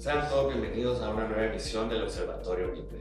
Sean todos bienvenidos a una nueva emisión del Observatorio MIPE.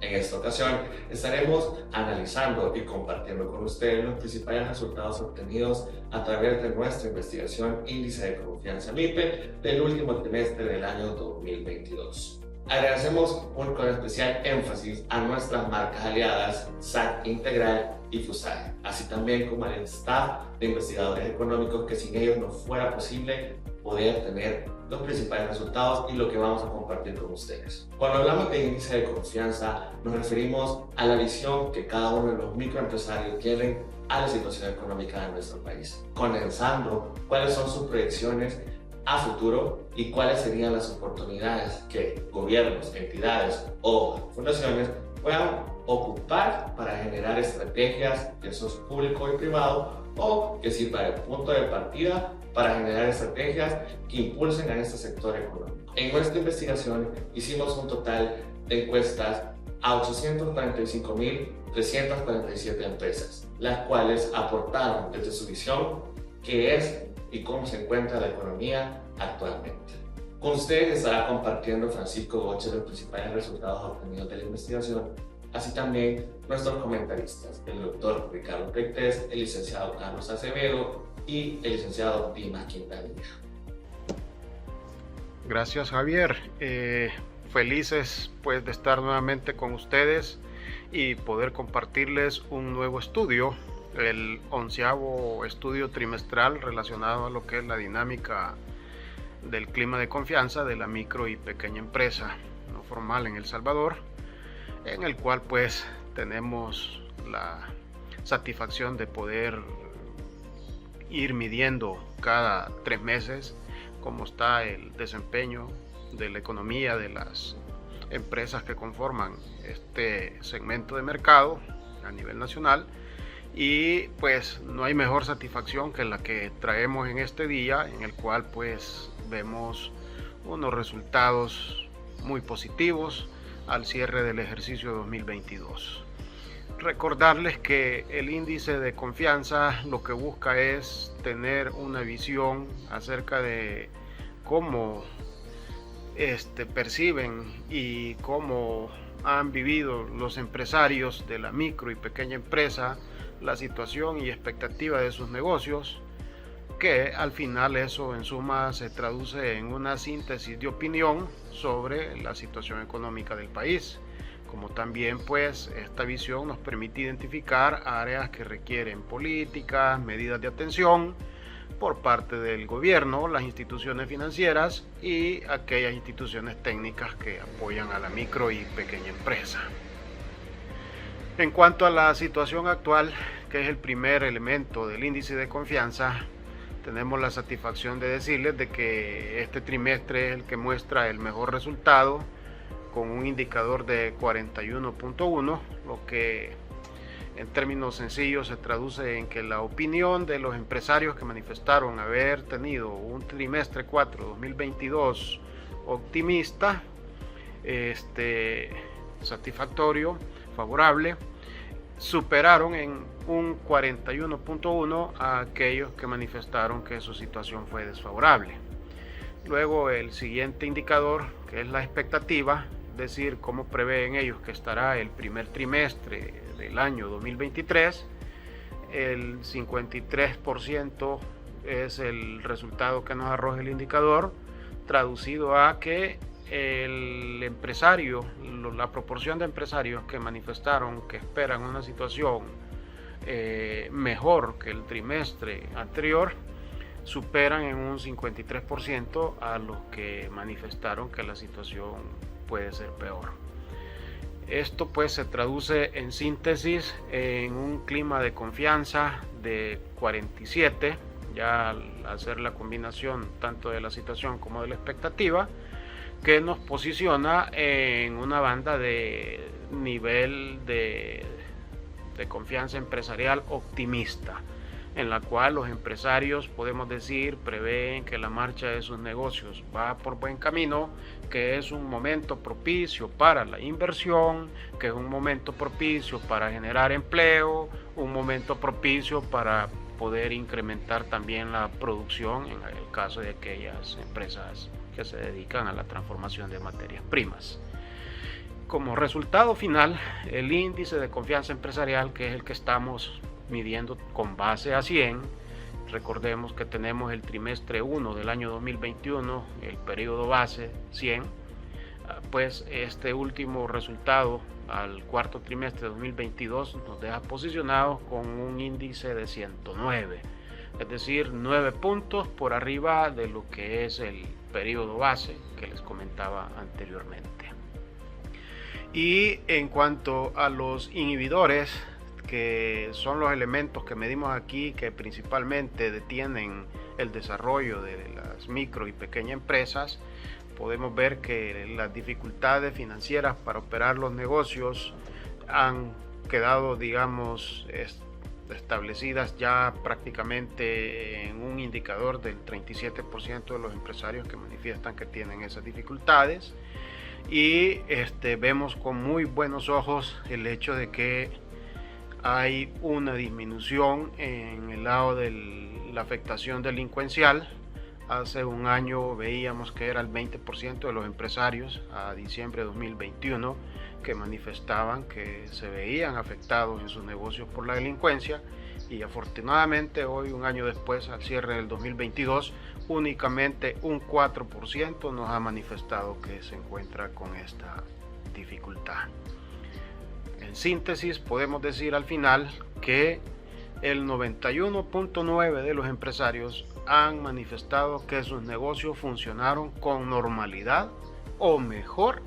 En esta ocasión estaremos analizando y compartiendo con ustedes los principales resultados obtenidos a través de nuestra investigación Índice de Confianza MIPE del último trimestre del año 2022. Agradecemos con especial énfasis a nuestras marcas aliadas SAC Integral y FUSAE, así también como al staff de investigadores económicos que sin ellos no fuera posible poder tener los principales resultados y lo que vamos a compartir con ustedes. Cuando hablamos de índice de confianza, nos referimos a la visión que cada uno de los microempresarios tienen a la situación económica de nuestro país, condensando cuáles son sus proyecciones a futuro y cuáles serían las oportunidades que gobiernos, entidades o fundaciones puedan ocupar para generar estrategias, ya sea público y privado, o que sirva de punto de partida para generar estrategias que impulsen a este sector económico. En nuestra investigación hicimos un total de encuestas a 845.347 empresas, las cuales aportaron desde su visión qué es y cómo se encuentra la economía actualmente. Con ustedes estará compartiendo Francisco Goche los principales resultados obtenidos de la investigación, así también nuestros comentaristas, el doctor Ricardo Pectés, el licenciado Carlos Acevedo y el licenciado Dimas Quintanilla. Gracias, Javier. Felices pues de estar nuevamente con ustedes y poder compartirles un nuevo estudio, el 11º estudio trimestral relacionado a lo que es la dinámica del clima de confianza de la micro y pequeña empresa no formal en El Salvador, en el cual pues tenemos la satisfacción de poder ir midiendo cada 3 meses cómo está el desempeño de la economía de las empresas que conforman este segmento de mercado a nivel nacional. Y pues no hay mejor satisfacción que la que traemos en este día, en el cual pues vemos unos resultados muy positivos al cierre del ejercicio 2022. Recordarles que el índice de confianza lo que busca es tener una visión acerca de cómo perciben y cómo han vivido los empresarios de la micro y pequeña empresa la situación y expectativa de sus negocios, que al final eso en suma se traduce en una síntesis de opinión sobre la situación económica del país, como también pues esta visión nos permite identificar áreas que requieren políticas, medidas de atención por parte del gobierno, las instituciones financieras y aquellas instituciones técnicas que apoyan a la micro y pequeña empresa. En cuanto a la situación actual, que es el primer elemento del índice de confianza, tenemos la satisfacción de decirles de que este trimestre es el que muestra el mejor resultado, con un indicador de 41.1, lo que en términos sencillos se traduce en que la opinión de los empresarios que manifestaron haber tenido un trimestre 4 2022 optimista, satisfactorio, favorable, superaron en un 41.1 a aquellos que manifestaron que su situación fue desfavorable. Luego el siguiente indicador, que es la expectativa, es decir, cómo prevén ellos que estará el primer trimestre del año 2023, el 53% es el resultado que nos arroja el indicador, traducido a que el empresario, la proporción de empresarios que manifestaron que esperan una situación mejor que el trimestre anterior, superan en un 53% a los que manifestaron que la situación puede ser peor. Esto pues se traduce en síntesis en un clima de confianza de 47, ya al hacer la combinación tanto de la situación como de la expectativa, que nos posiciona en una banda de nivel de confianza empresarial optimista, en la cual los empresarios, podemos decir, prevén que la marcha de sus negocios va por buen camino, que es un momento propicio para la inversión, que es un momento propicio para generar empleo, un momento propicio para poder incrementar también la producción en el caso de aquellas empresas que se dedican a la transformación de materias primas. Como resultado final, el índice de confianza empresarial, que es el que estamos midiendo con base a 100, recordemos que tenemos el trimestre 1 del año 2021, el periodo base 100, pues este último resultado al cuarto trimestre de 2022 nos deja posicionados con un índice de 109, es decir, 9 puntos por arriba de lo que es el periodo base que les comentaba anteriormente. Y en cuanto a los inhibidores, que son los elementos que medimos aquí, que principalmente detienen el desarrollo de las micro y pequeñas empresas, podemos ver que las dificultades financieras para operar los negocios han quedado, digamos, establecidas ya prácticamente en un indicador del 37% de los empresarios que manifiestan que tienen esas dificultades. Y vemos con muy buenos ojos el hecho de que hay una disminución en el lado de la afectación delincuencial. Hace un año veíamos que era el 20% de los empresarios a diciembre de 2021 que manifestaban que se veían afectados en sus negocios por la delincuencia, y afortunadamente hoy, un año después, al cierre del 2022, únicamente un 4% nos ha manifestado que se encuentra con esta dificultad. En síntesis, podemos decir al final que el 91.9% de los empresarios han manifestado que sus negocios funcionaron con normalidad o mejor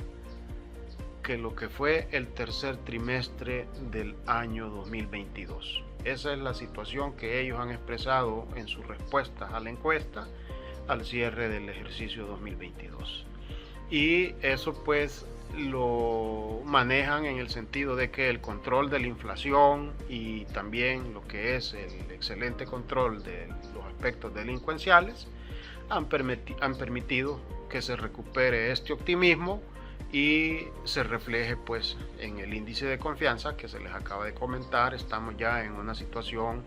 que lo que fue el tercer trimestre del año 2022. Esa es la situación que ellos han expresado en sus respuestas a la encuesta al cierre del ejercicio 2022. Y eso pues lo manejan en el sentido de que el control de la inflación y también lo que es el excelente control de los aspectos delincuenciales han permitido que se recupere este optimismo y se refleje pues en el índice de confianza que se les acaba de comentar. Estamos ya en una situación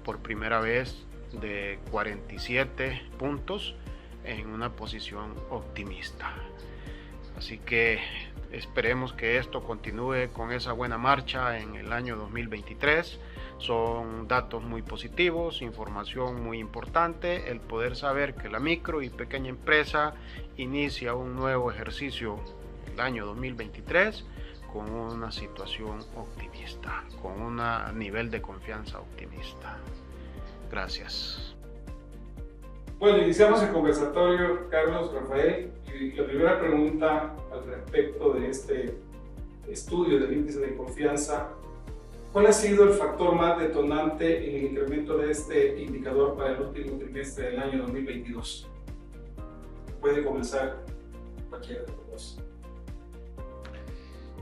por primera vez de 47 puntos en una posición optimista. Así que esperemos que esto continúe con esa buena marcha en el año 2023. Son datos muy positivos, información muy importante, el poder saber que la micro y pequeña empresa inicia un nuevo ejercicio el año 2023 con una situación optimista, con un nivel de confianza optimista. Gracias. Bueno, iniciamos el conversatorio, Carlos, Rafael, y la primera pregunta al respecto de este estudio del índice de confianza: ¿cuál ha sido el factor más detonante en el incremento de este indicador para el último trimestre del año 2022? Puede comenzar cualquiera de los dos.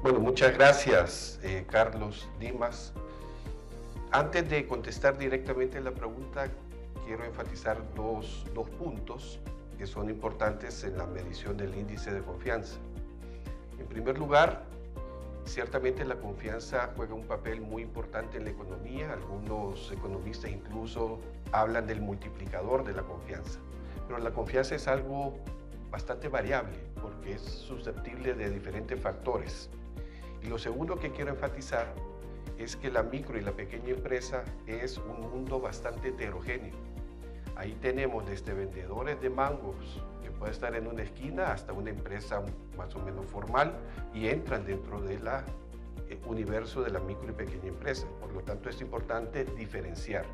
Bueno, muchas gracias, Carlos Dimas. Antes de contestar directamente la pregunta, quiero enfatizar dos puntos que son importantes en la medición del índice de confianza. En primer lugar, ciertamente la confianza juega un papel muy importante en la economía. Algunos economistas incluso hablan del multiplicador de la confianza. Pero la confianza es algo bastante variable porque es susceptible de diferentes factores. Y lo segundo que quiero enfatizar es que la micro y la pequeña empresa es un mundo bastante heterogéneo. Ahí tenemos desde vendedores de mangos, que puede estar en una esquina, hasta una empresa más o menos formal, y entran dentro del universo de la micro y pequeña empresa. Por lo tanto, es importante diferenciar.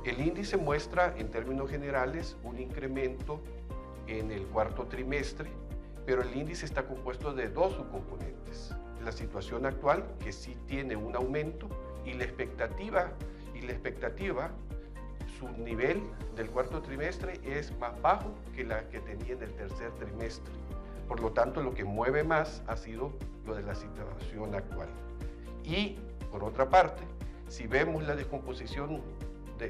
El índice muestra, en términos generales, un incremento en el cuarto trimestre, pero el índice está compuesto de dos subcomponentes: la situación actual, que sí tiene un aumento, y la expectativa, su nivel del cuarto trimestre es más bajo que la que tenía en el tercer trimestre. Por lo tanto, lo que mueve más ha sido lo de la situación actual. Y, por otra parte, si vemos la descomposición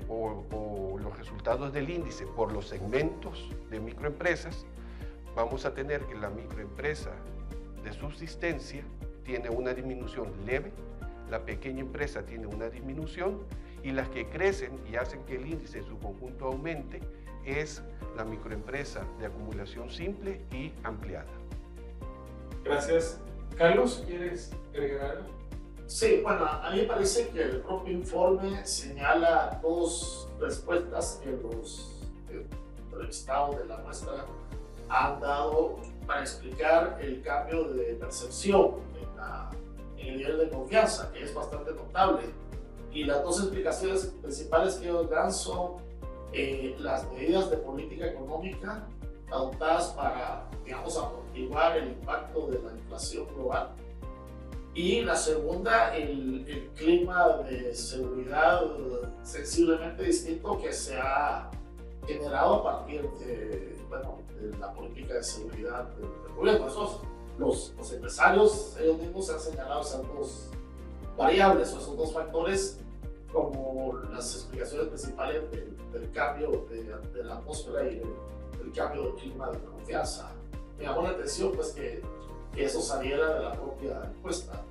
o los resultados del índice por los segmentos de microempresas, vamos a tener que la microempresa de subsistencia tiene una disminución leve, la pequeña empresa tiene una disminución y las que crecen y hacen que el índice en su conjunto aumente es la microempresa de acumulación simple y ampliada. Gracias. Carlos, ¿quieres agregar algo? Sí, bueno, a mí me parece que el propio informe señala dos respuestas que los entrevistados de la muestra han dado para explicar el cambio de percepción en el nivel de confianza, que es bastante notable. Y las dos explicaciones principales que ellos dan son las medidas de política económica adoptadas para, digamos, amortiguar el impacto de la inflación global. Y la segunda, el clima de seguridad sensiblemente distinto que se ha generado a partir de, bueno, de la política de seguridad del gobierno. Los empresarios, ellos mismos han señalado esas dos variables o esos dos factores como las explicaciones principales del cambio de la atmósfera y del cambio del clima de confianza. Me llamó la atención pues que eso saliera de la propia encuesta.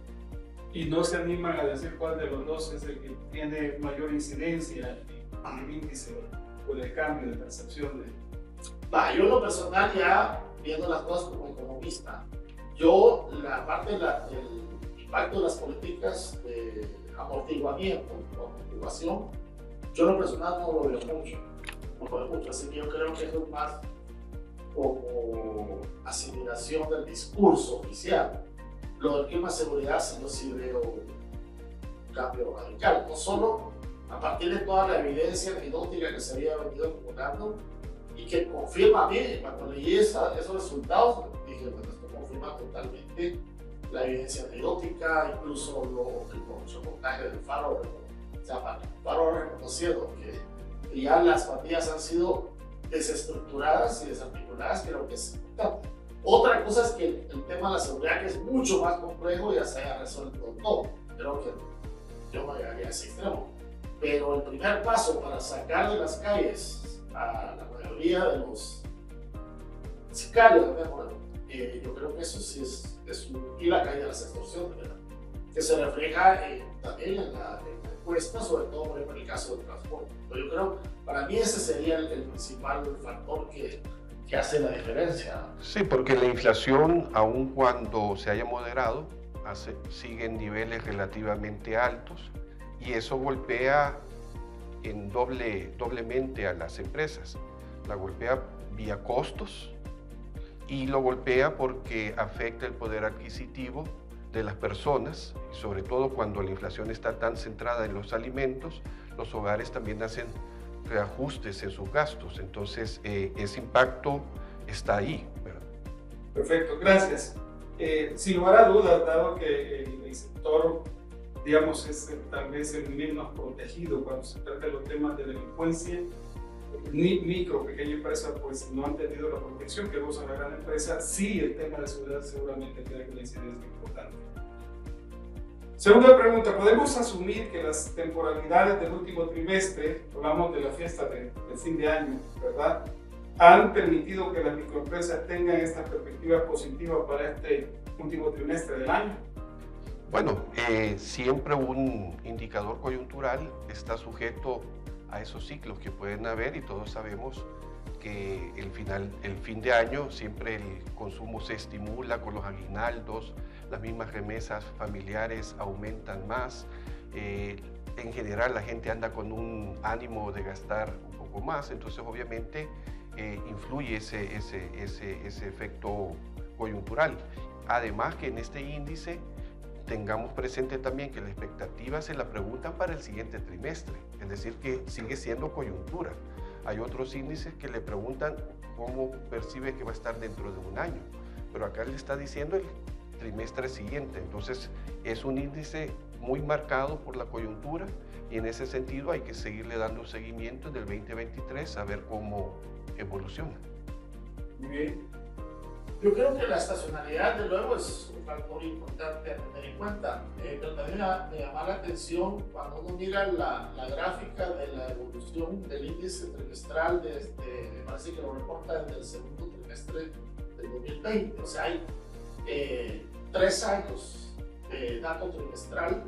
Y no se animan a decir cuál de los dos es el que tiene mayor incidencia en el índice o el cambio de percepción de... Yo en lo personal, ya viendo las cosas como economista, yo la parte del impacto de las políticas de amortiguamiento o amortiguación, yo en lo personal no lo veo mucho, así que yo creo que eso es más como asimilación del discurso oficial. Lo del clima de seguridad yo sí veo un cambio radical, no solo a partir de toda la evidencia anecdótica que se había venido acumulando y que confirma a mí, cuando leí esos resultados, dije, bueno, esto confirma totalmente la evidencia anecdótica, incluso el reportaje del Faro, o sea, Faro reconociendo que ya las pandillas han sido desestructuradas y desarticuladas, creo que es importante. Otra cosa es que el tema de la seguridad, que es mucho más complejo, ya se haya resuelto todo. Creo que yo no llegaría a ese extremo. Pero el primer paso para sacar de las calles a la mayoría de los sicarios, yo creo que eso sí es y la caída de las extorsiones, ¿verdad? Que se refleja también en la encuesta, sobre todo por ejemplo, en el caso del transporte. Pero yo creo, para mí ese sería el principal factor que hace la diferencia. Sí, porque la inflación, aun cuando se haya moderado, sigue en niveles relativamente altos y eso golpea doblemente a las empresas. La golpea vía costos y lo golpea porque afecta el poder adquisitivo de las personas, y sobre todo cuando la inflación está tan centrada en los alimentos, los hogares también hacen reajustes en sus gastos, entonces ese impacto está ahí, ¿verdad? Perfecto, gracias. Sin lugar a dudas, dado que el sector, digamos, es tal vez el menos protegido cuando se trata de los temas de delincuencia, micro, pequeña empresa, pues no han tenido la protección que goza la gran empresa. Sí, el tema de seguridad seguramente tiene una incidencia importante. Segunda pregunta, ¿podemos asumir que las temporalidades del último trimestre, hablamos de la fiesta de fin de año, ¿verdad?, han permitido que las microempresas tengan esta perspectiva positiva para este último trimestre del año? Bueno, siempre un indicador coyuntural está sujeto a esos ciclos que pueden haber y todos sabemos que el fin de año siempre el consumo se estimula con los aguinaldos, las mismas remesas familiares aumentan más, en general la gente anda con un ánimo de gastar un poco más, entonces obviamente influye ese efecto coyuntural. Además que en este índice tengamos presente también que la expectativa se la preguntan para el siguiente trimestre, es decir que sigue siendo coyuntura. Hay otros índices que le preguntan cómo percibe que va a estar dentro de un año, pero acá le está diciendo el trimestre siguiente, entonces es un índice muy marcado por la coyuntura y en ese sentido hay que seguirle dando seguimiento en el 2023 a ver cómo evoluciona. Muy bien. Yo creo que la estacionalidad, de luego, es un factor importante a tener en cuenta, pero también me llama la atención cuando uno mira la gráfica de la evolución del índice trimestral, me parece que lo reporta desde el segundo trimestre del 2020, o sea, hay 3 años de dato trimestral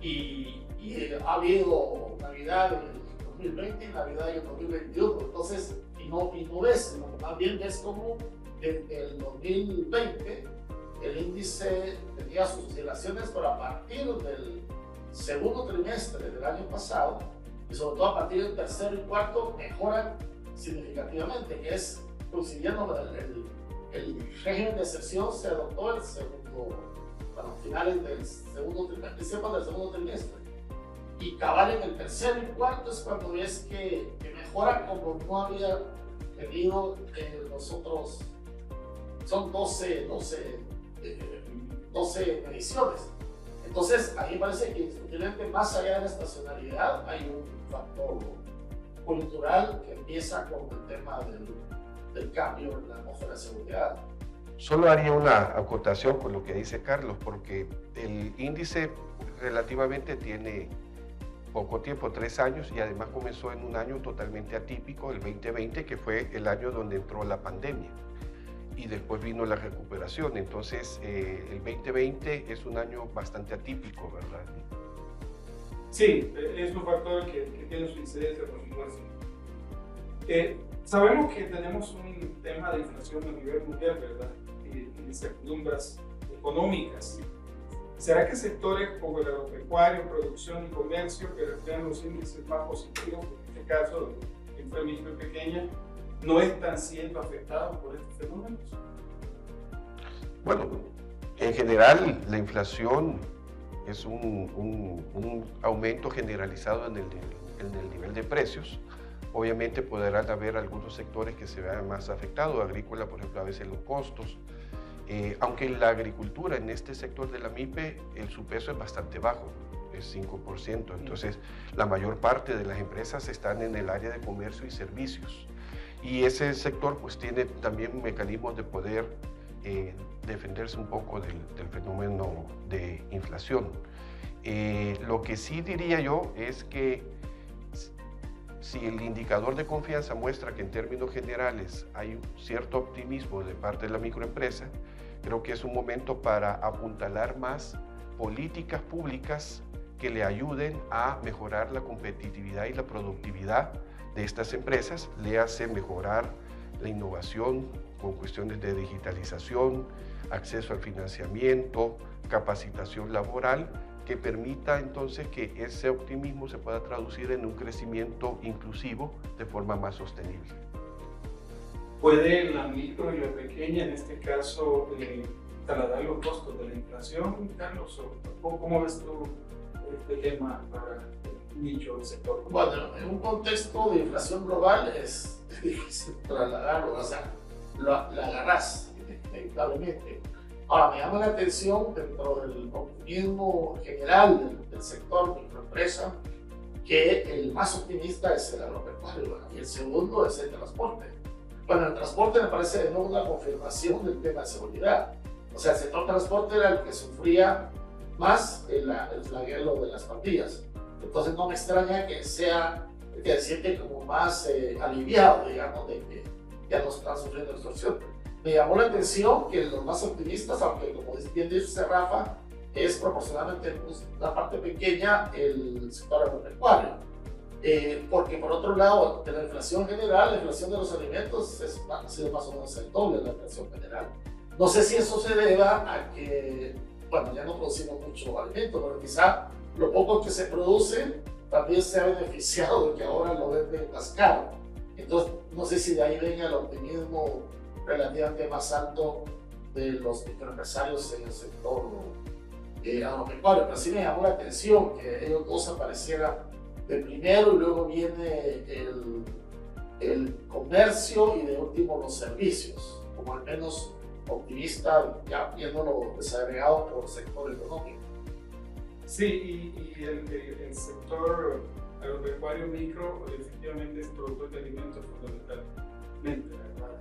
y y ha habido Navidad en el 2020 y Navidad en el 2021. Entonces, y no ves, sino más bien ves como desde el 2020 el índice tenía sus oscilaciones, pero a partir del segundo trimestre del año pasado, y sobre todo a partir del tercero y cuarto, mejoran significativamente, que es coincidiendo el régimen de excepción se adoptó el segundo, bueno, finales del segundo trimestre, diciembre del segundo trimestre. Y cabal en el tercero y cuarto es cuando ves que mejora como no había tenido los otros, son 12 mediciones. Entonces, a mí me parece que indiscutiblemente más allá de la estacionalidad hay un factor cultural que empieza con el tema del cambio en la atmósfera de seguridad. Solo haría una acotación con lo que dice Carlos, porque el índice relativamente tiene poco tiempo, 3 años, y además comenzó en un año totalmente atípico, el 2020, que fue el año donde entró la pandemia. Y después vino la recuperación. Entonces, el 2020 es un año bastante atípico, ¿verdad? Sí, es un factor que tiene su incidencia, por supuesto. Sabemos que tenemos un tema de inflación a nivel mundial, ¿verdad? Y incertidumbres económicas. ¿Será que sectores como el agropecuario, producción y comercio, que reflejan los índices más positivos, en este caso de infra, micro y pequeña, no están siendo afectados por estos fenómenos? Bueno, en general la inflación es un aumento generalizado en el nivel de precios. Obviamente podrán haber algunos sectores que se vean más afectados, agrícola, por ejemplo, a veces los costos. Aunque en la agricultura, en este sector de la MIPE, el subpeso es bastante bajo, es 5%. Entonces, la mayor parte de las empresas están en el área de comercio y servicios. Y ese sector pues tiene también mecanismos de poder defenderse un poco del fenómeno de inflación. Lo que sí diría yo es que si el indicador de confianza muestra que en términos generales hay un cierto optimismo de parte de la microempresa, creo que es un momento para apuntalar más políticas públicas que le ayuden a mejorar la competitividad y la productividad de estas empresas, le hace mejorar la innovación con cuestiones de digitalización, acceso al financiamiento, capacitación laboral, que permita entonces que ese optimismo se pueda traducir en un crecimiento inclusivo de forma más sostenible. ¿Puede la micro y la pequeña, en este caso, trasladar los costos de la inflación, Carlos? ¿Cómo ves tú este tema para el nicho del sector? Bueno, en un contexto de inflación global es difícil trasladarlo, o sea, la agarrás inevitablemente. Ahora, me llama la atención dentro del optimismo general del sector microempresa que el más optimista es el agropecuario y el segundo es el transporte. Bueno, el transporte me parece de nuevo una confirmación del tema de seguridad. O sea, el sector transporte era el que sufría más el flagelo de las pandillas. Entonces no me extraña que sea, que se siente como más aliviado, digamos, de que ya no están sufriendo extorsión. Me llamó la atención que los más optimistas, aunque como bien dice Rafa, es proporcionalmente una parte pequeña el sector agropecuario. Porque por otro lado, de la inflación general, la inflación de los alimentos ha sido más o menos el doble de la inflación general. No sé si eso se deba a que, bueno, ya no producimos mucho alimento, pero quizá lo poco que se produce también se ha beneficiado de que ahora lo venden más caro. Entonces, no sé si de ahí venga el optimismo relativamente más alto de los microempresarios en el sector agropecuario. Pero sí me llamó la atención que ellos dos aparecieran de primero y luego viene el comercio y de último los servicios, como al menos optimista, ya viéndolo desagregado por sector económico. Sí, y el sector agropecuario micro efectivamente es productor de alimentos fundamentalmente, ¿verdad?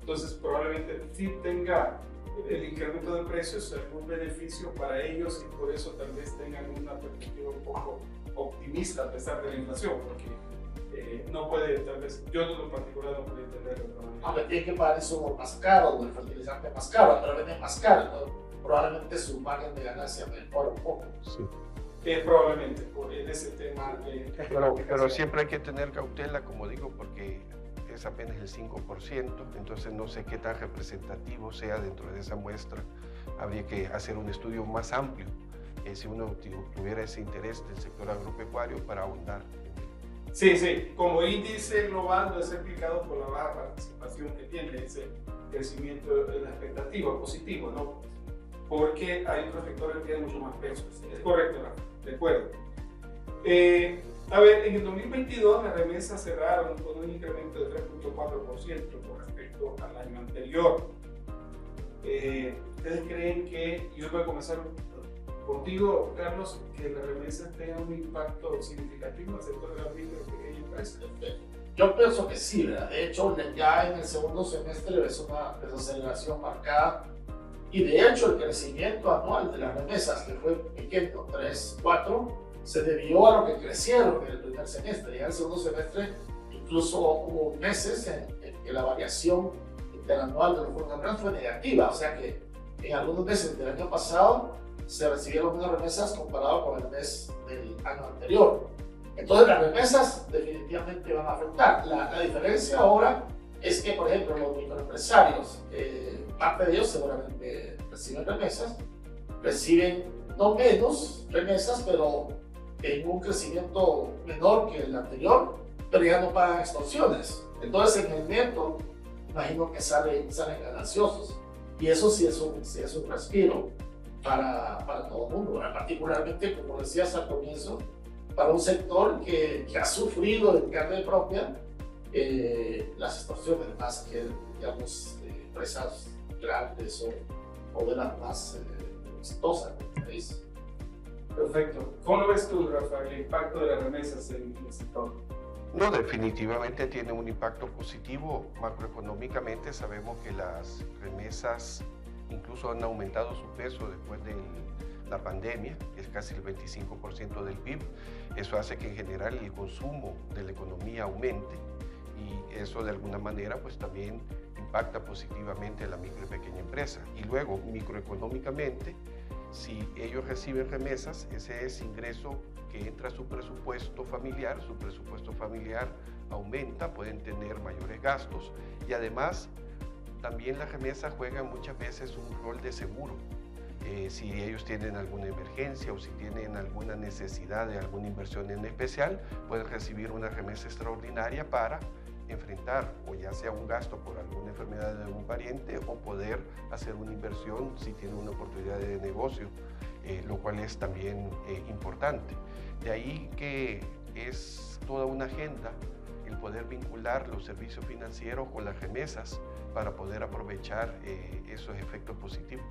Entonces probablemente sí tenga el incremento de precios algún beneficio para ellos y por eso tal vez tengan una perspectiva un poco optimista a pesar de la inflación, porque no puede, tal vez, yo en lo particular no puedo entenderlo de otra manera. Aunque tiene que pagar eso más caro, o el fertilizante más caro, pero venden más caro, ¿no? Probablemente su margen de ganancia mejora un poco. Sí. Probablemente por ese tema. Pero siempre hay que tener cautela, como digo, porque es apenas el 5%, entonces no sé qué tan representativo sea dentro de esa muestra. Habría que hacer un estudio más amplio si uno tuviera ese interés del sector agropecuario para ahondar. Sí, sí, como índice global no es explicado por la baja participación que tiene ese crecimiento en la expectativa positivo, ¿no? Porque hay otros sectores que tienen mucho más peso. Es correcto, Rafa, de acuerdo. A ver, en el 2022 las remesas cerraron con un incremento de 3.4% con respecto al año anterior. ¿Ustedes creen que, yo voy a comenzar contigo, Carlos, que las remesas tengan un impacto significativo en el sector de la micro y pequeña empresa? Yo pienso que sí, ¿verdad? De hecho, ya en el segundo semestre ves una desaceleración marcada y de hecho el crecimiento anual de las remesas, que fue pequeño, 3, 4, se debió a lo que crecieron en el primer semestre. Ya en el segundo semestre incluso hubo meses en que la variación interanual de los fondos de remesas fue negativa, o sea que en algunos meses del año pasado se recibieron menos remesas comparado con el mes del año anterior. Entonces las remesas definitivamente van a afectar. La diferencia ahora es que, por ejemplo, los microempresarios, parte de ellos seguramente reciben remesas, reciben no menos remesas, pero en un crecimiento menor que el anterior, pero ya no pagan extorsiones. Entonces en el neto, imagino que salen gananciosos. Y eso sí es un respiro para todo el mundo, particularmente, como decías al comienzo, para un sector que ha sufrido en carne propia las extorsiones, más que, digamos, empresas grandes o de las más exitosas del país. Perfecto. ¿Cómo lo ves tú, Rafa, el impacto de las remesas en el sector? No, definitivamente tiene un impacto positivo. Macroeconómicamente sabemos que las remesas incluso han aumentado su peso después de la pandemia, es casi el 25% del PIB. Eso hace que en general el consumo de la economía aumente y eso de alguna manera pues también impacta positivamente a la micro y pequeña empresa. Y luego, microeconómicamente, si ellos reciben remesas, ese es ingreso que entra a su presupuesto familiar aumenta, pueden tener mayores gastos y además también las remesas juegan muchas veces un rol de seguro. Si ellos tienen alguna emergencia o si tienen alguna necesidad de alguna inversión en especial, pueden recibir una remesa extraordinaria para enfrentar o ya sea un gasto por alguna enfermedad de algún pariente o poder hacer una inversión si tiene una oportunidad de negocio, lo cual es también importante. De ahí que es toda una agenda el poder vincular los servicios financieros con las remesas para poder aprovechar esos efectos positivos.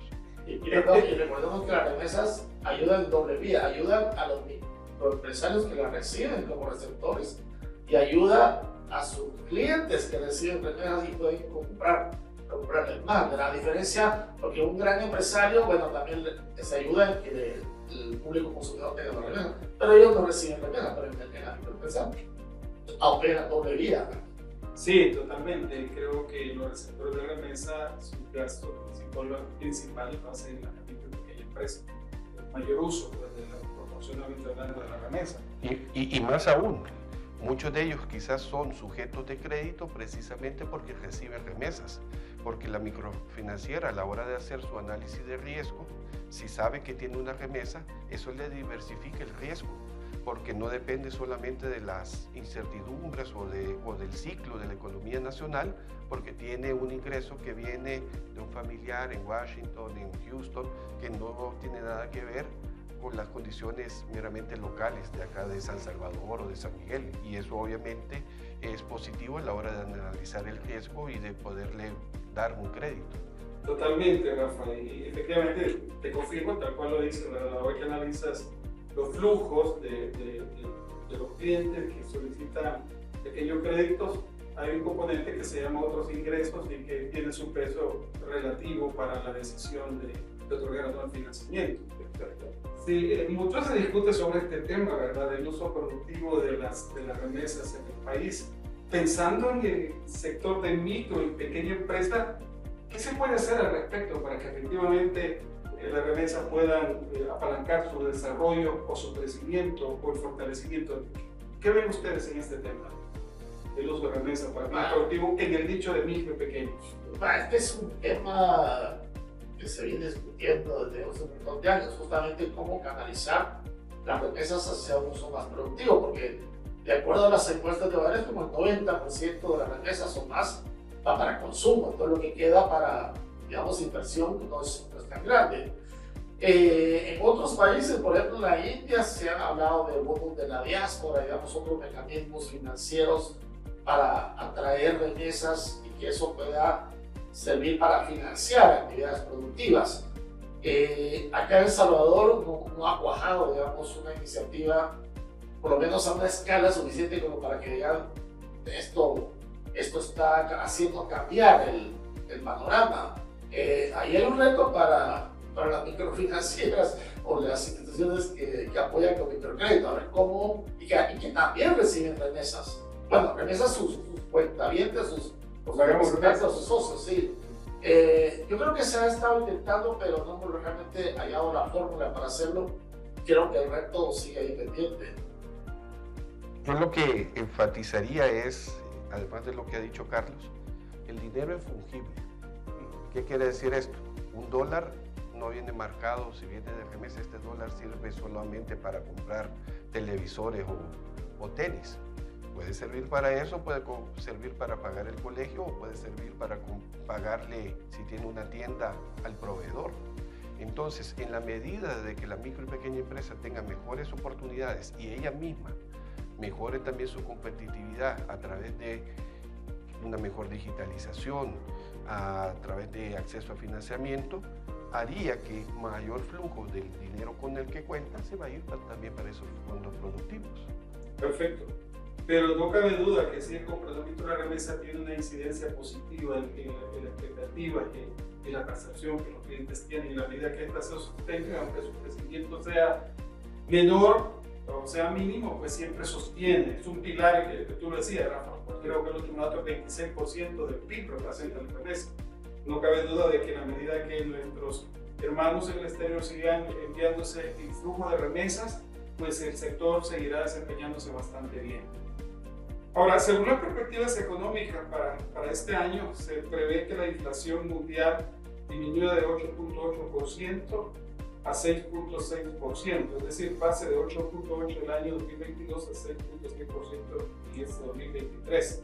Y recordemos que las remesas ayudan en doble vía, ayudan a los microempresarios que las reciben como receptores y ayuda a sus clientes que reciben remesas y pueden comprarles más. La diferencia, porque un gran empresario, bueno, también se ayuda en que el público consumidor tenga una remesa, pero ellos no reciben remesas, pero en la microempresa opera doble vía. Sí, totalmente. Creo que los receptores de remesa, su gasto principal va a ser en la micro y pequeña empresa. El mayor uso proporcionalmente hablando de la remesa. Y más aún, muchos de ellos quizás son sujetos de crédito precisamente porque reciben remesas, porque la microfinanciera a la hora de hacer su análisis de riesgo, si sabe que tiene una remesa, eso le diversifica el riesgo, porque no depende solamente de las incertidumbres o del ciclo de la economía nacional, porque tiene un ingreso que viene de un familiar en Washington, en Houston, que no tiene nada que ver con las condiciones meramente locales de acá de San Salvador o de San Miguel, y eso obviamente es positivo a la hora de analizar el riesgo y de poderle dar un crédito. Totalmente, Rafa, y efectivamente te confirmo tal cual lo dices, a la hora que analizas los flujos de los clientes que solicitan pequeños créditos, hay un componente que se llama otros ingresos y que tiene su peso relativo para la decisión de otorgar o no el financiamiento. Sí, mucho se discute sobre este tema, ¿verdad?, del uso productivo de las remesas en el país. Pensando en el sector de micro y pequeña empresa, ¿qué se puede hacer al respecto para que efectivamente las remesas puedan apalancar su desarrollo o su crecimiento o el fortalecimiento. ¿Qué ven ustedes en este tema? El uso de remesas para el productivo en el nicho de micro y pequeños. Este es un tema que se viene discutiendo desde hace un montón de años, justamente cómo canalizar las remesas hacia un uso más productivo, porque de acuerdo a las encuestas de hogares, como el 90% de las remesas o más va para consumo, todo lo que queda para, digamos, inversión no es tan grande. En otros países, por ejemplo en la India, se han hablado del bono de la diáspora, digamos, otros mecanismos financieros para atraer remesas y que eso pueda servir para financiar actividades productivas. Acá en El Salvador no ha cuajado, digamos, una iniciativa, por lo menos a una escala suficiente como para que digan esto está haciendo cambiar el panorama. Ahí hay un reto para las microfinancieras o las instituciones que apoyan con microcrédito, a ver cómo, y que también reciben remesas. Bueno, remesas sus cuentavientes, sus socios, sí. Yo creo que se ha estado intentando, pero no hemos realmente hallado la fórmula para hacerlo. Creo que el reto sigue ahí pendiente. Yo lo que enfatizaría es, además de lo que ha dicho Carlos, el dinero es fungible. ¿Qué quiere decir esto? Un dólar no viene marcado, si viene de remesa, este dólar sirve solamente para comprar televisores o tenis. Puede servir para eso, puede servir para pagar el colegio o puede servir para pagarle, si tiene una tienda, al proveedor. Entonces, en la medida de que la micro y pequeña empresa tenga mejores oportunidades y ella misma mejore también su competitividad a través de una mejor digitalización, a través de acceso a financiamiento, haría que mayor flujo del dinero con el que cuentan se va a ir también para esos fondos productivos. Perfecto. Pero no cabe duda que si el comportamiento de la remesa tiene una incidencia positiva en la expectativa y en la percepción que los clientes tienen, y la medida que esta se sostenga, aunque su crecimiento sea menor o sea mínimo, pues siempre sostiene. Es un pilar que tú lo decías, Rafa. Creo que el último dato es 26% del PIB representa la remesa. No cabe duda de que en la medida que nuestros hermanos en el exterior sigan enviándose el flujo de remesas, pues el sector seguirá desempeñándose bastante bien. Ahora, según las perspectivas económicas para este año, se prevé que la inflación mundial disminuya de 8.8% a 6.6%, es decir, pase de 8.8% el año 2022 a 6.6% en este 2023.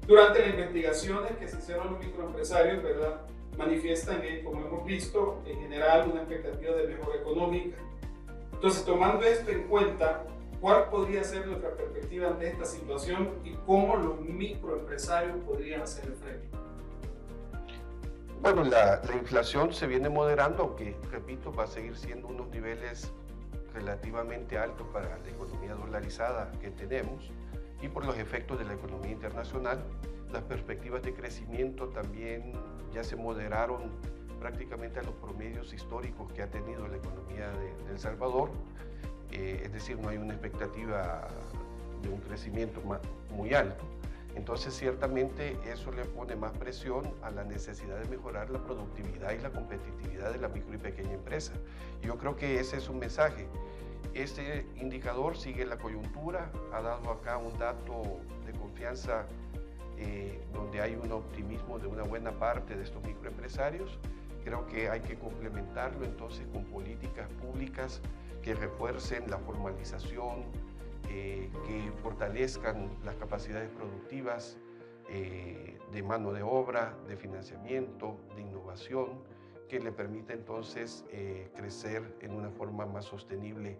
Durante las investigaciones que se hicieron los microempresarios, ¿verdad?, manifiestan, como hemos visto, en general una expectativa de mejora económica. Entonces, tomando esto en cuenta, ¿cuál podría ser nuestra perspectiva ante esta situación y cómo los microempresarios podrían hacer frente? Bueno, la inflación se viene moderando, aunque, repito, va a seguir siendo unos niveles relativamente altos para la economía dolarizada que tenemos y por los efectos de la economía internacional. Las perspectivas de crecimiento también ya se moderaron prácticamente a los promedios históricos que ha tenido la economía de El Salvador. Es decir, no hay una expectativa de un crecimiento muy alto. Entonces, ciertamente, eso le pone más presión a la necesidad de mejorar la productividad y la competitividad de la micro y pequeña empresa. Yo creo que ese es un mensaje. Este indicador sigue la coyuntura, ha dado acá un dato de confianza donde hay un optimismo de una buena parte de estos microempresarios. Creo que hay que complementarlo entonces con políticas públicas que refuercen la formalización, que fortalezcan las capacidades productivas de mano de obra, de financiamiento, de innovación, que le permita entonces crecer en una forma más sostenible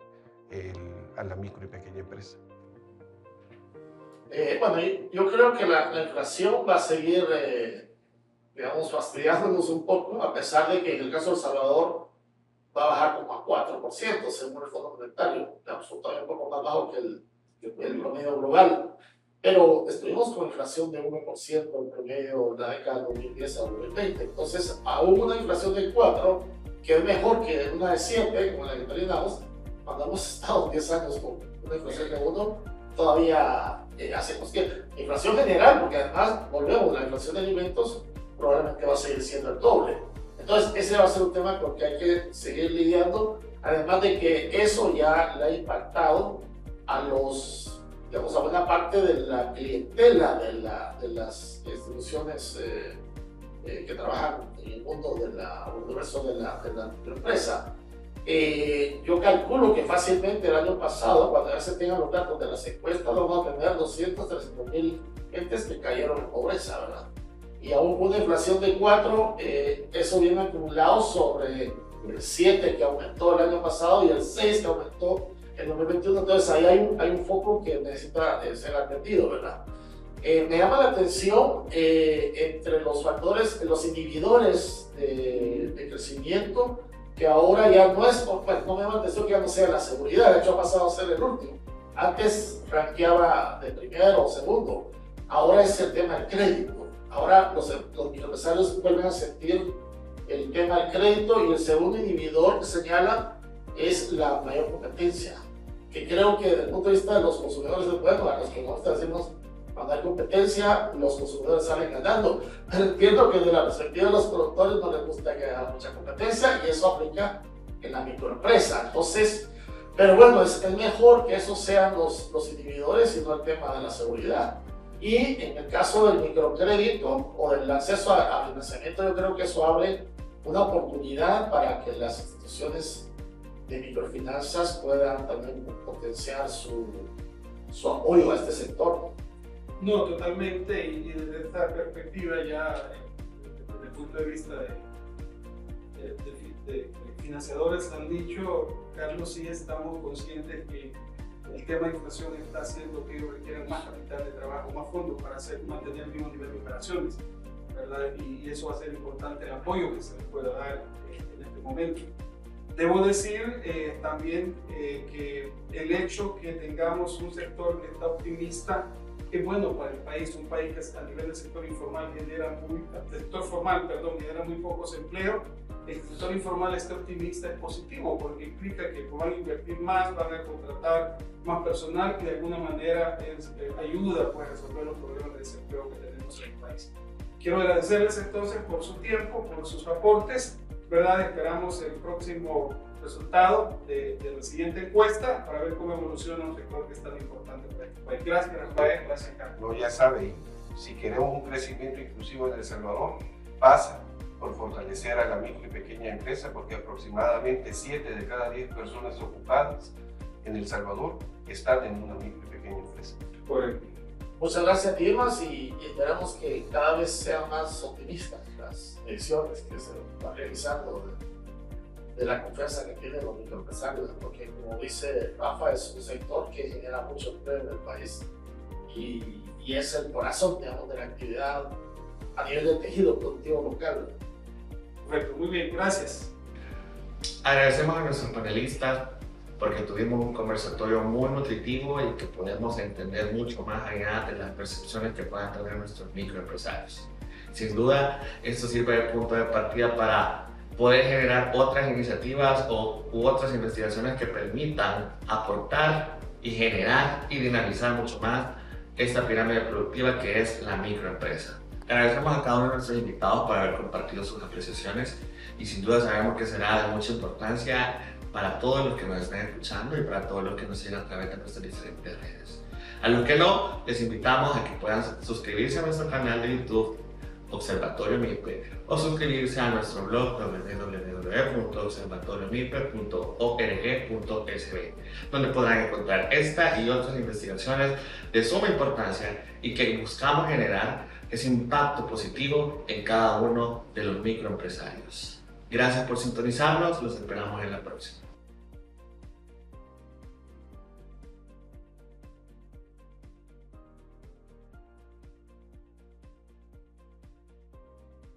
a la micro y pequeña empresa. Bueno, yo creo que la inflación va a seguir, digamos, fastidiándonos un poco, a pesar de que en el caso de El Salvador va a bajar como a 4%, según el Fondo Monetario, todavía un poco más bajo que el promedio global. Pero estuvimos con inflación de 1% en promedio en la década de 2010 a 2020. Entonces, aún una inflación de 4%, que es mejor que una de 7%, como la que terminamos, cuando hemos estado 10 años con una inflación de 1%, todavía hacemos que inflación general, porque además volvemos, la inflación de alimentos probablemente va a seguir siendo el doble. Entonces, ese va a ser un tema con el que hay que seguir lidiando, además de que eso ya le ha impactado a los, digamos, a buena parte de la clientela de las instituciones que trabajan en el mundo del universo de la empresa. Yo calculo que fácilmente el año pasado, cuando ya se tengan los datos de las encuestas, vamos a tener 200, 300 mil gentes que cayeron en pobreza, ¿verdad? Y aún con una inflación de 4, eso viene acumulado sobre el 7 que aumentó el año pasado y el 6 que aumentó en 2021. Entonces ahí hay un foco que necesita ser atendido, ¿verdad? Me llama la atención entre los factores, los inhibidores de crecimiento, que ahora ya no es, pues no me llama la atención que ya no sea la seguridad, de hecho ha pasado a ser el último. Antes rankeaba de primero o segundo, ahora es el tema del crédito. Ahora los microempresarios vuelven a sentir el tema del crédito, y el segundo inhibidor que señala es la mayor competencia, que creo que desde el punto de vista de los consumidores, bueno, a los que nos decimos, cuando hay competencia, los consumidores salen ganando. Pero entiendo que desde la perspectiva de los productores no les gusta que haya mucha competencia, y eso aplica en la microempresa. Entonces, pero bueno, es mejor que esos sean los inhibidores y no el tema de la seguridad. Y en el caso del microcrédito o del acceso a financiamiento, yo creo que eso abre una oportunidad para que las instituciones de microfinanzas puedan también potenciar su apoyo a este sector. No, totalmente, y desde esta perspectiva ya, desde el punto de vista de financiadores han dicho, Carlos, sí estamos conscientes que el tema de inflación está haciendo que requieran más capital de trabajo, más fondos para mantener el mismo nivel de operaciones, ¿verdad? Y eso va a ser importante, el apoyo que se les pueda dar en este momento. Debo decir también que el hecho que tengamos un sector que está optimista es bueno para el país, un país que a nivel del sector informal genera muy pocos empleos. El sector informal esté optimista es positivo, porque implica que van a invertir más, van a contratar más personal, que de alguna manera ayuda pues, a resolver los problemas de desempleo que tenemos en el país. Quiero agradecerles entonces por su tiempo, por sus aportes, ¿verdad? Esperamos el próximo resultado de la siguiente encuesta para ver cómo evoluciona un sector que es tan importante para este país. Gracias, Rafael. Gracias, Carlos. No, ya saben, si queremos un crecimiento inclusivo en El Salvador, pasa por fortalecer a la micro y pequeña empresa, porque aproximadamente 7 de cada 10 personas ocupadas en El Salvador están en una micro y pequeña empresa. Correcto. Muchas gracias, Dimas, y esperamos que cada vez sean más optimistas las elecciones que se van realizando de la confianza que tienen los microempresarios, porque como dice Rafa, es un sector que genera mucho empleo en el país y es el corazón, digamos, de la actividad a nivel del tejido productivo local. Perfecto, muy bien, gracias. Agradecemos a nuestros panelistas porque tuvimos un conversatorio muy nutritivo y que podemos entender mucho más allá de las percepciones que puedan tener nuestros microempresarios. Sin duda, esto sirve de punto de partida para poder generar otras iniciativas u otras investigaciones que permitan aportar y generar y dinamizar mucho más esta pirámide productiva que es la microempresa. Agradecemos a cada uno de nuestros invitados por haber compartido sus apreciaciones y sin duda sabemos que será de mucha importancia para todos los que nos estén escuchando y para todos los que nos sigan a través de nuestras diferentes redes. A los que no, les invitamos a que puedan suscribirse a nuestro canal de YouTube Observatorio MIPE o suscribirse a nuestro blog www.observatoriomipe.org.sb, donde podrán encontrar esta y otras investigaciones de suma importancia y que buscamos generar ese impacto positivo en cada uno de los microempresarios. Gracias por sintonizarnos, los esperamos en la próxima.